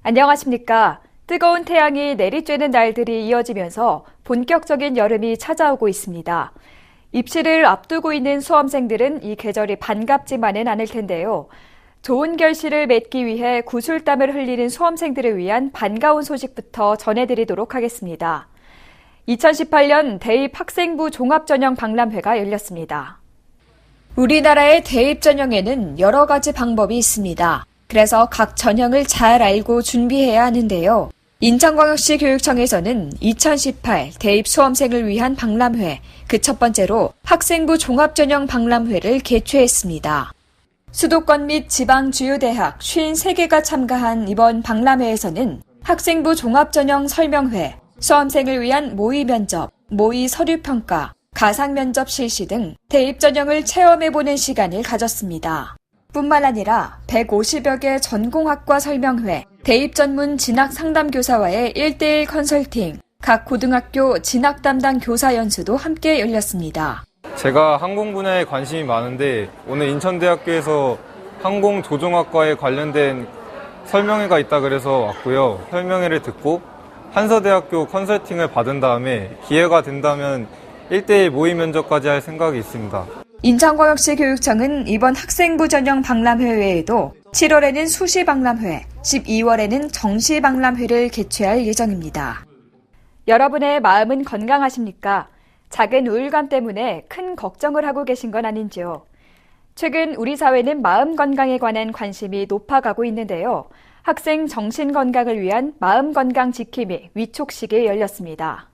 안녕하십니까. 뜨거운 태양이 내리쬐는 날들이 이어지면서 본격적인 여름이 찾아오고 있습니다. 입시를 앞두고 있는 수험생들은 이 계절이 반갑지만은 않을 텐데요. 좋은 결실을 맺기 위해 구슬땀을 흘리는 수험생들을 위한 반가운 소식부터 전해드리도록 하겠습니다. 2018년 대입학생부 종합전형 박람회가 열렸습니다. 우리나라의 대입전형에는 여러 가지 방법이 있습니다. 그래서 각 전형을 잘 알고 준비해야 하는데요. 인천광역시 교육청에서는 2018 대입 수험생을 위한 박람회, 그 첫 번째로 학생부 종합전형 박람회를 개최했습니다. 수도권 및 지방 주요 대학 53개가 참가한 이번 박람회에서는 학생부 종합전형 설명회, 수험생을 위한 모의 면접, 모의 서류 평가, 가상 면접 실시 등 대입 전형을 체험해보는 시간을 가졌습니다. 뿐만 아니라 150여 개 전공학과 설명회, 대입 전문 진학 상담 교사와의 1:1 컨설팅, 각 고등학교 진학 담당 교사 연수도 함께 열렸습니다. 제가 항공 분야에 관심이 많은데 오늘 인천대학교에서 항공조종학과에 관련된 설명회가 있다 그래서 왔고요. 설명회를 듣고 한서대학교 컨설팅을 받은 다음에 기회가 된다면 1:1 모의 면접까지 할 생각이 있습니다. 인천광역시 교육청은 이번 학생부 전형 박람회 외에도 7월에는 수시 박람회, 12월에는 정시 박람회를 개최할 예정입니다. 여러분의 마음은 건강하십니까? 작은 우울감 때문에 큰 걱정을 하고 계신 건 아닌지요? 최근 우리 사회는 마음 건강에 관한 관심이 높아가고 있는데요. 학생 정신 건강을 위한 마음 건강 지킴이 위촉식이 열렸습니다.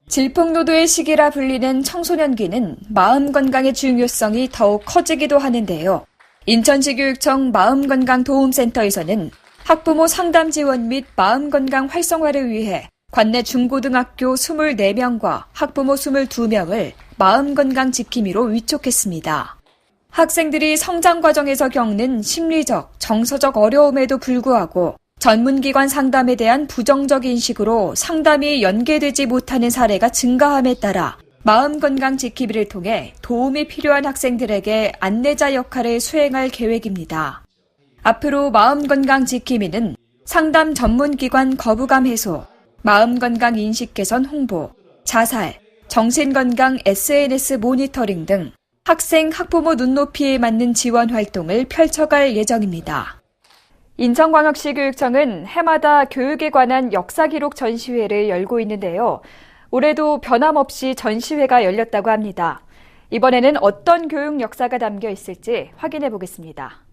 질풍노도의 시기라 불리는 청소년기는 마음 건강의 중요성이 더욱 커지기도 하는데요. 인천시교육청 마음건강도움센터에서는 학부모 상담 지원 및 마음건강 활성화를 위해 관내 중고등학교 24명과 학부모 22명을 마음건강 지킴이로 위촉했습니다. 학생들이 성장 과정에서 겪는 심리적, 정서적 어려움에도 불구하고 전문기관 상담에 대한 부정적 인식으로 상담이 연계되지 못하는 사례가 증가함에 따라 마음건강 지킴이를 통해 도움이 필요한 학생들에게 안내자 역할을 수행할 계획입니다. 앞으로 마음건강 지킴이는 상담 전문기관 거부감 해소, 마음건강 인식 개선 홍보, 자살, 정신건강 SNS 모니터링 등 학생, 학부모 눈높이에 맞는 지원 활동을 펼쳐갈 예정입니다. 인천광역시 교육청은 해마다 교육에 관한 역사기록 전시회를 열고 있는데요. 올해도 변함없이 전시회가 열렸다고 합니다. 이번에는 어떤 교육 역사가 담겨 있을지 확인해 보겠습니다.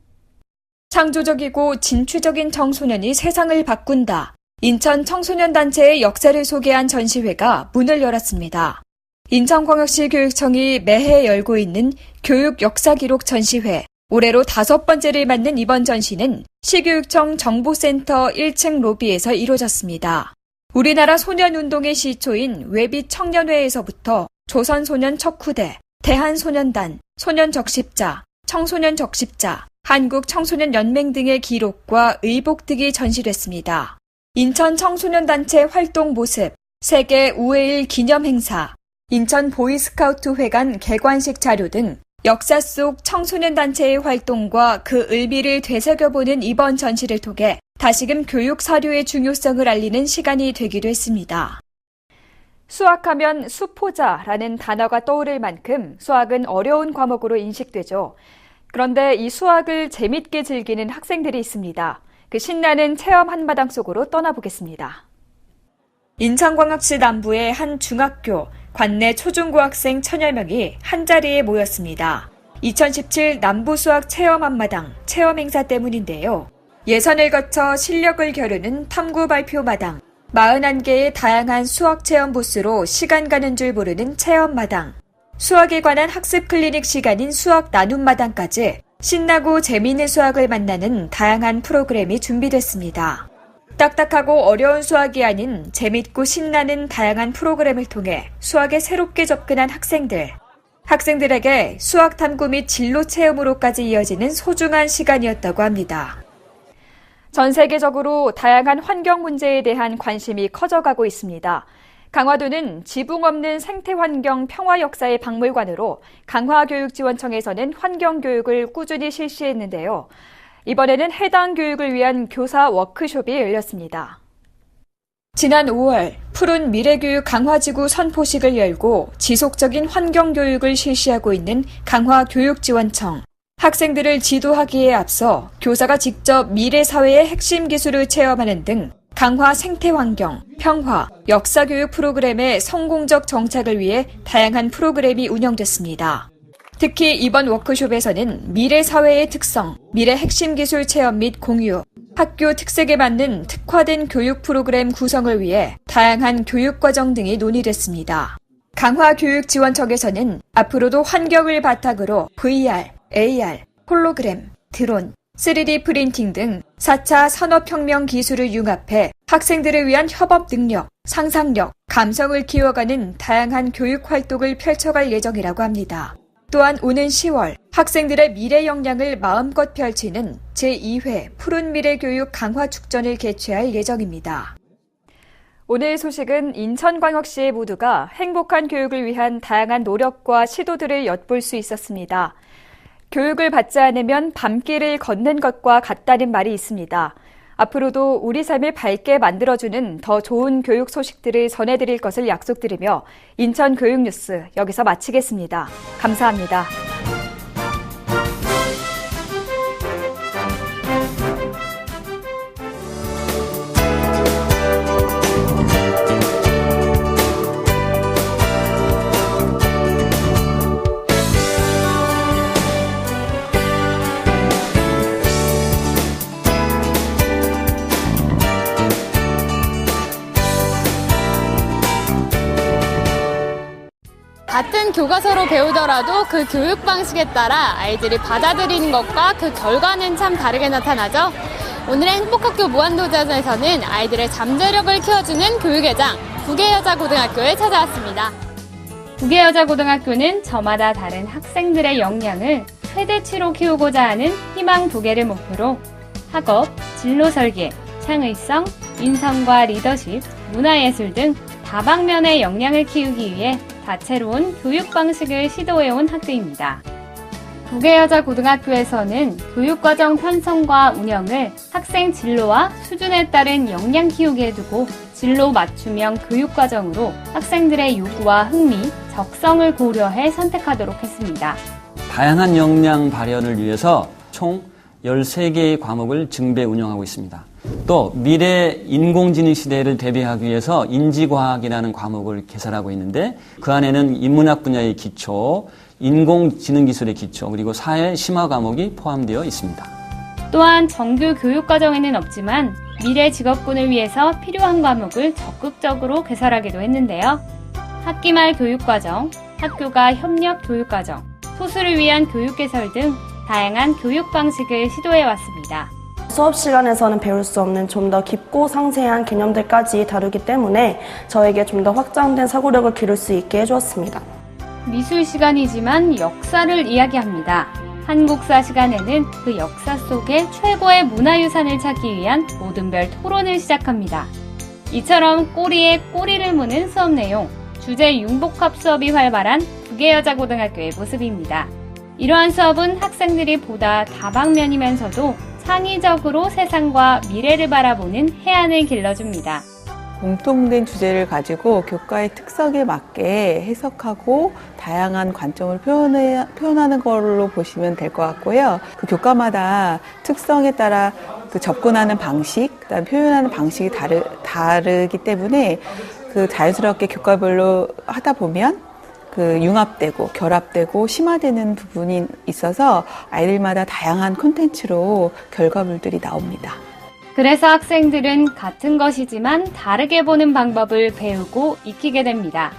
창조적이고 진취적인 청소년이 세상을 바꾼다. 인천 청소년단체의 역사를 소개한 전시회가 문을 열었습니다. 인천광역시 교육청이 매해 열고 있는 교육 역사기록 전시회. 올해로 5번째를 맞는 이번 전시는 시교육청 정보센터 1층 로비에서 이루어졌습니다. 우리나라 소년운동의 시초인 외빛 청년회에서부터 조선소년 척후대, 대한소년단, 소년적십자, 청소년적십자, 한국청소년연맹 등의 기록과 의복 등이 전시됐습니다. 인천 청소년단체 활동 모습, 세계 우해일 기념행사, 인천 보이스카우트 회관 개관식 자료 등 역사 속 청소년단체의 활동과 그 의미를 되새겨보는 이번 전시를 통해 다시금 교육 사료의 중요성을 알리는 시간이 되기도 했습니다. 수학하면 수포자라는 단어가 떠오를 만큼 수학은 어려운 과목으로 인식되죠. 그런데 이 수학을 재밌게 즐기는 학생들이 있습니다. 그 신나는 체험 한마당 속으로 떠나보겠습니다. 인천광역시 남부의 한 중학교, 관내 초중고학생 1000여 명이 한자리에 모였습니다. 2017 남부수학 체험 한마당 체험 행사 때문인데요. 예선을 거쳐 실력을 겨루는 탐구 발표 마당, 41개의 다양한 수학 체험 부스로 시간 가는 줄 모르는 체험 마당, 수학에 관한 학습 클리닉 시간인 수학 나눔 마당까지 신나고 재미있는 수학을 만나는 다양한 프로그램이 준비됐습니다. 딱딱하고 어려운 수학이 아닌 재밌고 신나는 다양한 프로그램을 통해 수학에 새롭게 접근한 학생들에게 수학 탐구 및 진로 체험으로까지 이어지는 소중한 시간이었다고 합니다. 전 세계적으로 다양한 환경 문제에 대한 관심이 커져가고 있습니다. 강화도는 지붕 없는 생태환경 평화 역사의 박물관으로 강화교육지원청에서는 환경교육을 꾸준히 실시했는데요. 이번에는 해당 교육을 위한 교사 워크숍이 열렸습니다. 지난 5월 푸른 미래교육 강화지구 선포식을 열고 지속적인 환경교육을 실시하고 있는 강화교육지원청. 학생들을 지도하기에 앞서 교사가 직접 미래사회의 핵심 기술을 체험하는 등 강화 생태환경, 평화, 역사교육 프로그램의 성공적 정착을 위해 다양한 프로그램이 운영됐습니다. 특히 이번 워크숍에서는 미래사회의 특성, 미래 핵심 기술 체험 및 공유, 학교 특색에 맞는 특화된 교육 프로그램 구성을 위해 다양한 교육과정 등이 논의됐습니다. 강화교육지원청에서는 앞으로도 환경을 바탕으로 VR, AR, 홀로그램, 드론, 3D 프린팅 등 4차 산업혁명 기술을 융합해 학생들을 위한 협업 능력, 상상력, 감성을 키워가는 다양한 교육 활동을 펼쳐갈 예정이라고 합니다. 또한 오는 10월 학생들의 미래 역량을 마음껏 펼치는 제2회 푸른 미래 교육 강화 축전을 개최할 예정입니다. 오늘 소식은 인천광역시 모두가 행복한 교육을 위한 다양한 노력과 시도들을 엿볼 수 있었습니다. 교육을 받지 않으면 밤길을 걷는 것과 같다는 말이 있습니다. 앞으로도 우리 삶을 밝게 만들어주는 더 좋은 교육 소식들을 전해드릴 것을 약속드리며 인천 교육뉴스 여기서 마치겠습니다. 감사합니다. 같은 교과서로 배우더라도 그 교육 방식에 따라 아이들이 받아들이는 것과 그 결과는 참 다르게 나타나죠. 오늘의 행복학교 무한도전에서는 아이들의 잠재력을 키워주는 교육의 장 부계여자고등학교에 찾아왔습니다. 부계여자고등학교는 저마다 다른 학생들의 역량을 최대치로 키우고자 하는 희망 부계를 목표로 학업, 진로 설계, 창의성, 인성과 리더십, 문화예술 등 다방면의 역량을 키우기 위해 다채로운 교육 방식을 시도해온 학교입니다. 부계여자고등학교에서는 교육과정 편성과 운영을 학생 진로와 수준에 따른 역량 키우기에 두고 진로 맞춤형 교육과정으로 학생들의 요구와 흥미, 적성을 고려해 선택하도록 했습니다. 다양한 역량 발현을 위해서 총 13개의 과목을 증배 운영하고 있습니다. 또 미래 인공지능 시대를 대비하기 위해서 인지과학이라는 과목을 개설하고 있는데 그 안에는 인문학 분야의 기초, 인공지능 기술의 기초, 그리고 사회 심화 과목이 포함되어 있습니다. 또한 정규 교육과정에는 없지만 미래 직업군을 위해서 필요한 과목을 적극적으로 개설하기도 했는데요. 학기말 교육과정, 학교가 협력 교육과정, 소수를 위한 교육 개설 등 다양한 교육 방식을 시도해왔습니다. 수업 시간에서는 배울 수 없는 좀 더 깊고 상세한 개념들까지 다루기 때문에 저에게 좀 더 확장된 사고력을 기를 수 있게 해주었습니다. 미술 시간이지만 역사를 이야기합니다. 한국사 시간에는 그 역사 속의 최고의 문화유산을 찾기 위한 모든별 토론을 시작합니다. 이처럼 꼬리에 꼬리를 무는 수업 내용, 주제 융복합 수업이 활발한 부계여자고등학교의 모습입니다. 이러한 수업은 학생들이 보다 다방면이면서도 창의적으로 세상과 미래를 바라보는 해안을 길러줍니다. 공통된 주제를 가지고 교과의 특성에 맞게 해석하고 다양한 관점을 표현하는 걸로 보시면 될 것 같고요. 그 교과마다 특성에 따라 그 접근하는 방식, 그다음 표현하는 방식이 다르기 때문에 그 자연스럽게 교과별로 하다 보면 그 융합되고 결합되고 심화되는 부분이 있어서 아이들마다 다양한 콘텐츠로 결과물들이 나옵니다. 그래서 학생들은 같은 것이지만 다르게 보는 방법을 배우고 익히게 됩니다.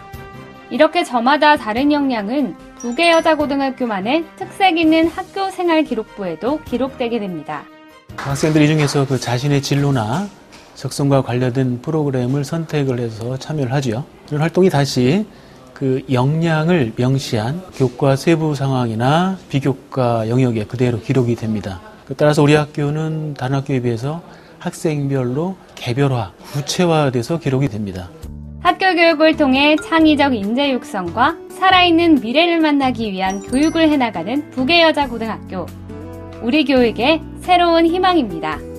이렇게 저마다 다른 역량은 부계여자고등학교만의 특색 있는 학교 생활 기록부에도 기록되게 됩니다. 학생들이 이 중에서 그 자신의 진로나 적성과 관련된 프로그램을 선택을 해서 참여를 하죠. 이런 활동이 다시 그 역량을 명시한 교과 세부 상황이나 비교과 영역에 그대로 기록이 됩니다. 따라서 우리 학교는 다른 학교에 비해서 학생별로 개별화, 구체화돼서 기록이 됩니다. 학교 교육을 통해 창의적 인재 육성과 살아있는 미래를 만나기 위한 교육을 해나가는 부계여자고등학교. 우리 교육의 새로운 희망입니다.